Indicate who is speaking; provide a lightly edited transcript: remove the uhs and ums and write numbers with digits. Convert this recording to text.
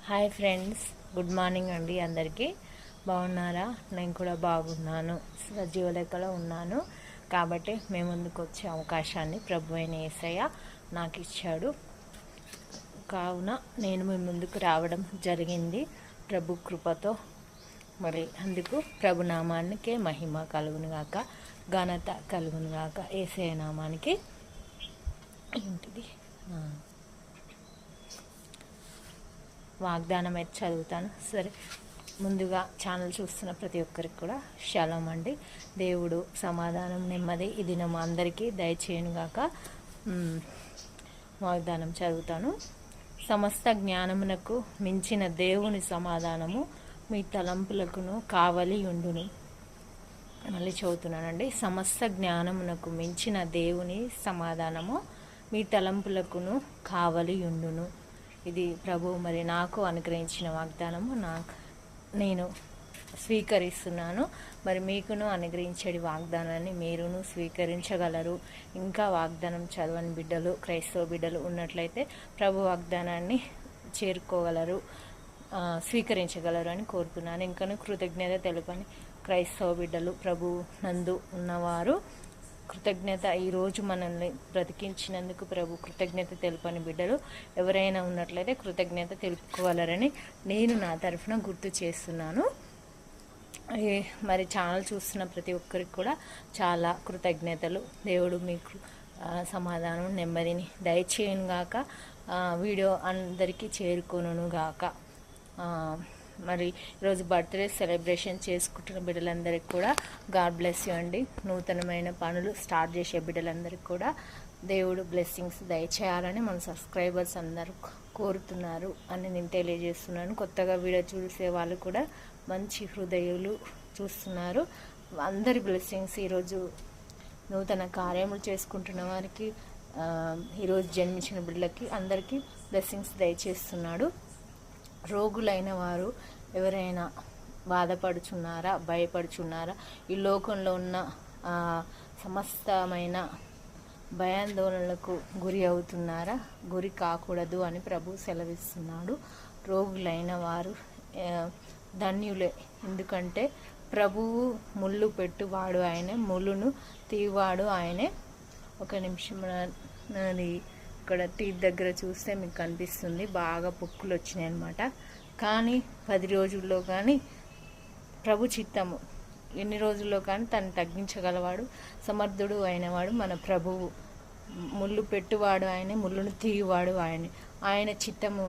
Speaker 1: Hi friends, good morning అండి. అందరికీ బాగున్నారా? నేను కూడా బాగున్నాను, సజీవ లెక్కలో ఉన్నాను. కాబట్టి మేము ముందుకు వచ్చే అవకాశాన్ని ప్రభు అయిన యేసయ్య నాకు ఇచ్చాడు. కావున నేను మీ ముందుకు రావడం జరిగింది ప్రభు కృపతో. మరి అందుకు ప్రభు నామానికే మహిమ కలుగునుగాక, ఘనత కలుగునుగాక. యేసయ్య నామానికి ఏంటిది వాగ్దానం అయితే చదువుతాను. సరే, ముందుగా ఛానల్ చూస్తున్న ప్రతి ఒక్కరికి కూడా షాలోం అండి. దేవుడు సమాధానం, నెమ్మది ఈ దినం అందరికీ దయచేయునుగాక. వాగ్దానం చదువుతాను. సమస్త జ్ఞానమునకు మించిన దేవుని సమాధానము మీ తలంపులకును కావలి ఉండును. మళ్ళీ చదువుతున్నానండి. సమస్త జ్ఞానమునకు మించిన దేవుని సమాధానము మీ తలంపులకును కావలి ఉండును. ఇది ప్రభు మరి నాకు అనుగ్రహించిన వాగ్దానము. నేను స్వీకరిస్తున్నాను. మరి మీకును అనుగ్రహించే వాగ్దానాన్ని మీరును స్వీకరించగలరు. ఇంకా వాగ్దానం చదవని బిడ్డలు, క్రైస్తవ బిడ్డలు ఉన్నట్లయితే ప్రభు వాగ్దానాన్ని చేరుకోగలరు, స్వీకరించగలరు అని కోరుతున్నాను. ఇంకను కృతజ్ఞత తెలుపని క్రైస్తవ బిడ్డలు, ప్రభు నందు ఉన్నవారు కృతజ్ఞత, ఈరోజు మనల్ని బ్రతికించినందుకు ప్రభు కృతజ్ఞత తెలుపని బిడ్డలు ఎవరైనా ఉన్నట్లయితే కృతజ్ఞత తెలుపుకోగలరని నేను నా తరఫున గుర్తు చేస్తున్నాను. మరి ఛానల్ చూస్తున్న ప్రతి ఒక్కరికి కూడా చాలా కృతజ్ఞతలు. దేవుడు మీకు సమాధానం, నెమ్మదిని దయచేయునుగాక. వీడియో అందరికీ చేరుకొనుగాక. మరి ఈరోజు బర్త్డే సెలబ్రేషన్ చేసుకుంటున్న బిడ్డలందరికీ కూడా గాడ్ బ్లెస్ యూ అండి. నూతనమైన పనులు స్టార్ట్ చేసే బిడ్డలందరికీ కూడా దేవుడు బ్లెస్సింగ్స్ దయచేయాలని మన సబ్స్క్రైబర్స్ అందరూ కోరుతున్నారు అని నేను తెలియజేస్తున్నాను. కొత్తగా వీడియో చూసే వాళ్ళు కూడా మంచి హృదయాలు చూస్తున్నారు. అందరి బ్లెస్సింగ్స్ ఈరోజు నూతన కార్యములు చేసుకుంటున్న వారికి, ఈరోజు జన్మించిన బిడ్డలకి అందరికీ బ్లెస్సింగ్స్ దయచేస్తున్నాడు. రోగులైన వారు ఎవరైనా బాధపడుచున్నారా, భయపడుచున్నారా, ఈ లోకంలో ఉన్న సమస్తమైన భయాందోళనలకు గురి అవుతున్నారా? గురి కాకూడదు అని ప్రభు సెలవిస్తున్నాడు. రోగులైన వారు ధన్యులే, ఎందుకంటే ప్రభువు ముళ్ళు పెట్టువాడు ఆయనే, ముళ్ళును తీవాడు ఆయనే. ఒక నిమిషం, నాది ఇక్కడ టీత్ దగ్గర చూస్తే మీకు కనిపిస్తుంది, బాగా పొక్కులు వచ్చినాయి అన్నమాట. కానీ 10 రోజుల్లో కానీ ప్రభు చిత్తము, ఎన్ని రోజుల్లో కానీ తను తగ్గించగలవాడు, సమర్థుడు అయినవాడు మన ప్రభువు. ముళ్ళు పెట్టువాడు ఆయనే, ముళ్ళును తీయువాడు ఆయనే. ఆయన చిత్తము